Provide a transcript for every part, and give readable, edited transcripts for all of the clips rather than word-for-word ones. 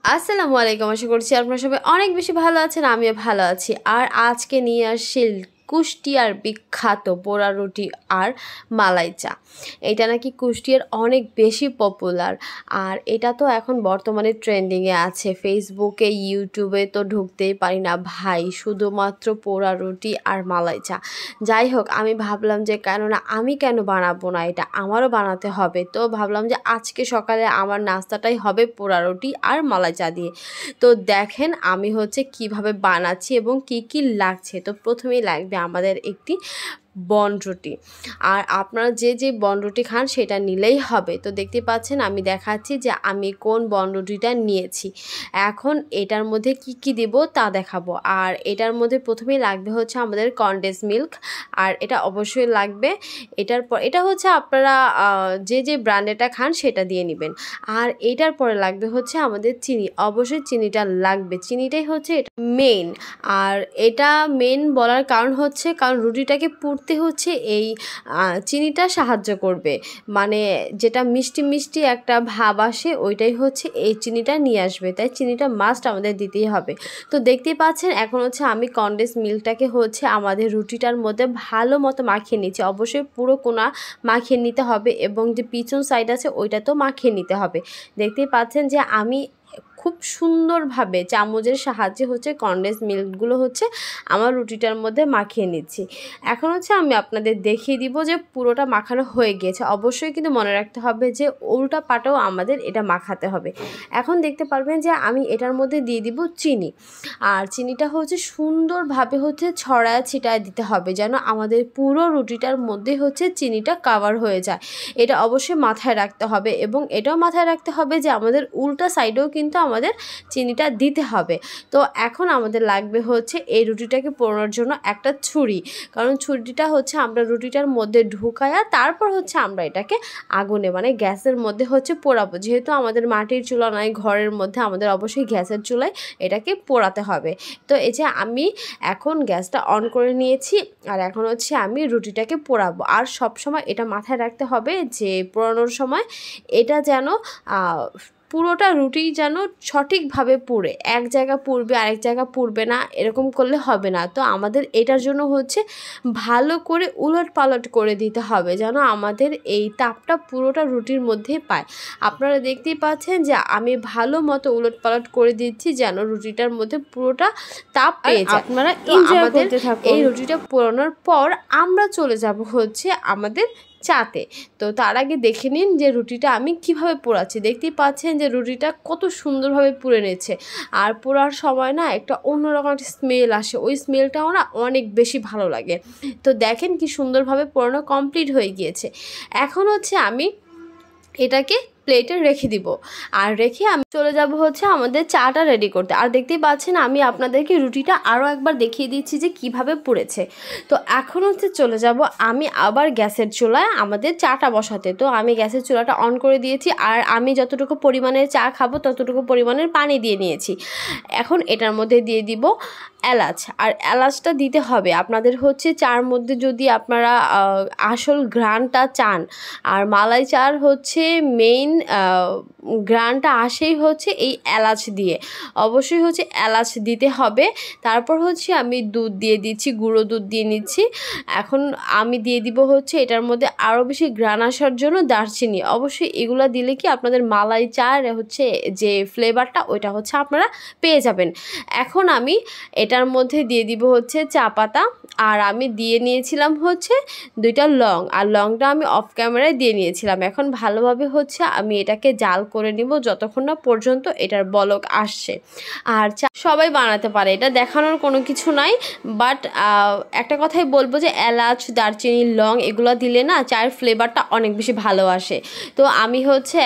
আসসালামু আলাইকুম। আশা করছি আপনারা সবাই অনেক বেশি ভালো আছেন, আমিও ভালো আছি। আর আজকে নিয়ে আসছি কুষ্টিয়ার বিখ্যাত পোড়া রুটি আর মালাই চা। এটা নাকি কুষ্টিয়ার অনেক বেশি পপুলার, আর এটা তো এখন বর্তমানে ট্রেন্ডিংয়ে আছে। ফেসবুকে ইউটিউবে তো ঢুকতেই পারি না ভাই, শুধুমাত্র পোড়া রুটি আর মালাই চা। যাই হোক, আমি ভাবলাম যে কেননা আমি কেন বানাবো না, এটা আমারও বানাতে হবে। তো ভাবলাম যে আজকে সকালে আমার নাস্তাটাই হবে পোড়া রুটি আর মালাই চা দিয়ে। তো দেখেন আমি কিভাবে বানাচ্ছি এবং কি কি লাগছে। তো প্রথমেই লাগবে আমাদের একটি বনরুটি, আর আপনারা যে যে বনরুটি খান সেটা নিলেই হবে। তো দেখতে পাচ্ছেন আমি দেখাচ্ছি যে আমি কোন বনরুটিটা নিয়েছি। এখন এটার মধ্যে কি কি দেব তা দেখাবো। আর এটার মধ্যে প্রথমেই লাগবে আমাদের কনডেন্স মিল্ক, আর এটা অবশ্যই লাগবে। এটার পর এটা আপনারা যে যে ব্র্যান্ডেটা খান সেটা দিয়ে নেবেন। আর এটার পরে লাগবে আমাদের চিনি, অবশ্যই চিনিটা লাগবে। চিনিটাই এটা মেইন। আর এটা মেইন বলার কারণ কারণ রুটিটাকে এই চিনিটা সাহায্য করবে, মানে যেটা মিষ্টি মিষ্টি একটা ভাব আসে ওইটাই এই চিনিটা নিয়ে আসবে, তাই চিনিটা মাস্ট আমাদের দিতেই হবে। তো দেখতেই পাচ্ছেন এখন আমি কনডেন্স মিল্কটাকে আমাদের রুটিটার মধ্যে ভালো মতো মাখিয়ে নিচ্ছি। অবশ্যই পুরো কোনা মাখিয়ে নিতে হবে এবং যে পিছন সাইড আছে ওইটা তো মাখিয়ে নিতে হবে। দেখতেই পাচ্ছেন যে আমি খুব সুন্দরভাবে চামচের সাহায্যে কনডেন্স মিল্কগুলো আমার রুটিটার মধ্যে মাখিয়ে নিচ্ছি। এখন আমি আপনাদের দেখিয়ে দিব যে পুরোটা মাখানো হয়ে গিয়েছে। অবশ্যই কিন্তু মনে রাখতে হবে যে উল্টা পাটাও আমাদের এটা মাখাতে হবে। এখন দেখতে পারবেন যে আমি এটার মধ্যে দিয়ে দিব চিনি, আর চিনিটা সুন্দরভাবে ছড়ায় ছিটায় দিতে হবে যেন আমাদের পুরো রুটিটার মধ্যে চিনিটা কাভার হয়ে যায়। এটা অবশ্যই মাথায় রাখতে হবে এবং এটাও মাথায় রাখতে হবে যে আমাদের উল্টা সাইডেও কিন্তু আমাদের চিনিটা দিতে হবে। তো এখন আমাদের লাগবে এই রুটিটাকে পোড়ানোর জন্য একটা ছুরি, কারণ ছুরিটা আমরা রুটিটার মধ্যে ঢুকায়া তারপর আমরা এটাকে আগুনে মানে গ্যাসের মধ্যে পোড়াবো। যেহেতু আমাদের মাটির চুলা নাই ঘরের মধ্যে, আমাদের অবশ্যই গ্যাসের চুলায় এটাকে পোড়াতে হবে। তো এই যে আমি এখন গ্যাসটা অন করে নিয়েছি, আর এখন আমি রুটিটাকে পোড়াবো। আর সব সময় এটা মাথায় রাখতে হবে যে পোড়ানোর সময় এটা যেন পুরোটা রুটি যেন সঠিকভাবে পুড়ে, এক জায়গা পুড়বে আরেক জায়গা পুড়বে না, এরকম করলে হবে না। তো আমাদের এটার জন্য ভালো করে উলট পালট করে দিতে হবে যেন আমাদের এই তাপটা পুরোটা রুটির মধ্যে পায়। আপনারা দেখতেই পাচ্ছেন যে আমি ভালো মতো উলট পালট করে দিচ্ছি যেন রুটিটার মধ্যে পুরোটা তাপ পেয়ে যায়। আপনারা আমাদের এই রুটিটা পোড়ানোর পর আমরা চলে যাব আমাদের চাতে। তো তার আগে দেখে নিন যে রুটিটা আমি কিভাবে পোড়াচ্ছি। দেখতেই পাচ্ছেন যে রুটিটা কত সুন্দরভাবে পুড়ে নিচ্ছে, আর পোড়ার সময় না একটা অন্যরকম একটা স্মেল আসে, ওই স্মেলটাও না অনেক বেশি ভালো লাগে। তো দেখেন কি সুন্দরভাবে পোড়ানো কমপ্লিট হয়ে গিয়েছে। এখন আমি এটাকে প্লেটে রেখে দিব, আর রেখে আমি চলে যাব আমাদের চাটা রেডি করতে। আর দেখতেই পাচ্ছেন আমি আপনাদেরকে রুটিটা আরও একবার দেখিয়ে দিচ্ছি যে কিভাবে পুড়েছে। তো এখন চলে যাব আমি আবার গ্যাসের চুলায় আমাদের চাটা বসাতে। তো আমি গ্যাসের চুলাটা অন করে দিয়েছি, আর আমি যতটুকু পরিমাণের চা খাবো ততটুকু পরিমাণের পানি দিয়ে নিয়েছি। এখন এটার মধ্যে দিয়ে দিব এলাচ, আর এলাচটা দিতে হবে আপনাদের চার মধ্যে যদি আপনারা আসল ঘ্রাণটা চান। আর মালাই চার মেইন ঘ্রাণটা আসেই এই এলাচ দিয়ে, অবশ্যই এলাচ দিতে হবে। তারপর আমি দুধ দিয়ে দিচ্ছি, গুঁড়ো দুধ দিয়ে নিচ্ছি। এখন আমি দিয়ে দিব এটার মধ্যে আরও বেশি ঘ্রাণ আসার জন্য দারচিনি। অবশ্যই এগুলো দিলে কি আপনাদের মালাই চার যে ফ্লেভারটা ওইটা আপনারা পেয়ে যাবেন। এখন আমি এটার মধ্যে দিয়ে দিব চা পাতা, আর আমি দিয়ে নিয়েছিলাম 2টা লং, আর লংটা আমি অফ ক্যামেরায় দিয়ে নিয়েছিলাম। এখন ভালোভাবে আমি এটাকে জাল করে নিব যতক্ষণ না পর্যন্ত এটার বলক আসছে। আর চা সবাই বানাতে পারে, এটা দেখানোর কোনো কিছু নাই, বাট একটা কথাই বলবো যে এলাচ দারচিনি লং এগুলো দিলে না চায়ের ফ্লেভারটা অনেক বেশি ভালো আসে। তো আমি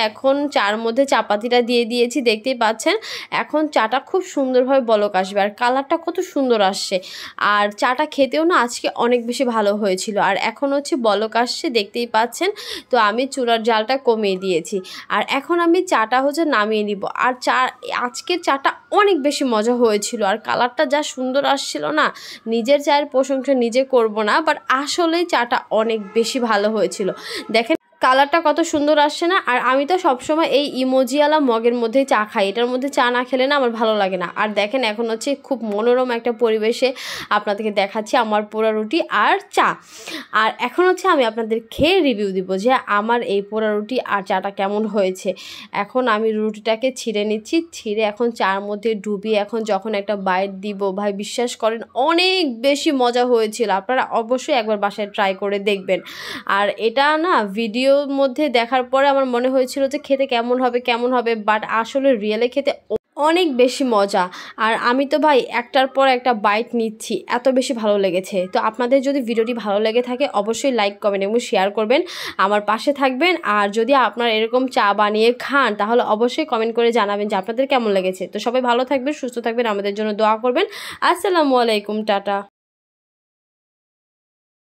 এখন চার মধ্যে চাপাতিটা দিয়ে দিয়েছি, দেখতেই পাচ্ছেন। এখন চাটা খুব সুন্দরভাবে বলক আসবে, আর কালারটা কত সুন্দর আসছে, আর চাটা খেতেও না আজকে অনেক বেশি ভালো হয়েছিল। আর এখন বলক আসছে, দেখতেই পাচ্ছেন। তো আমি চুলার জালটা কমিয়ে দিয়েছি, আর এখন আমি চাটা নামিয়ে নিব। আর আজকের চাটা অনেক বেশি মজা হয়েছিল, আর কালারটা যা সুন্দর আসছিল না, নিজের চায়ের প্রশংসা নিজে করব না, বাট আসলেই চাটা অনেক বেশি ভালো হয়েছিল। দেখেন কালারটা কত সুন্দর আসছে না? আর আমি তো সবসময় এই ইমোজিওয়ালা মগের মধ্যেই চা খাই, এটার মধ্যে চা না খেলে না আমার ভালো লাগে না। আর দেখেন এখন হচ্ছে খুব মনোরম একটা পরিবেশে আপনাদেরকে দেখাচ্ছি আমার পোড়া রুটি আর চা। আর এখন হচ্ছে আমি আপনাদের খেয়ে রিভিউ দিব যে আমার এই পোড়া রুটি আর চাটা কেমন হয়েছে। এখন আমি রুটিটাকে ছিঁড়ে নিচ্ছি, ছিঁড়ে এখন চার মধ্যে ডুবিয়ে এখন যখন একটা বাইট দিব, ভাই বিশ্বাস করেন অনেক বেশি মজা হয়েছিল। আপনারা অবশ্যই একবার বাসায় ট্রাই করে দেখবেন। আর এটা না ভিডিওর মধ্যে দেখার পরে আমার মনে হয়েছিল যে খেতে কেমন হবে, বাট আসলে রিয়েলে খেতে অনেক বেশি মজা। আর আমি তো ভাই একটার পর একটা বাইট নিচ্ছি, এত বেশি ভালো লেগেছে। তো আপনাদের যদি ভিডিওটি ভালো লেগে থাকে অবশ্যই লাইক কমেন্ট এবং শেয়ার করবেন, আমার পাশে থাকবেন। আর যদি আপনারা এরকম চা বানিয়ে খান তাহলে অবশ্যই কমেন্ট করে জানাবেন যে আপনাদের কেমন লেগেছে। তো সবাই ভালো থাকবেন, সুস্থ থাকবেন, আমাদের জন্য দোয়া করবেন। আসসালামু আলাইকুম, টাটা।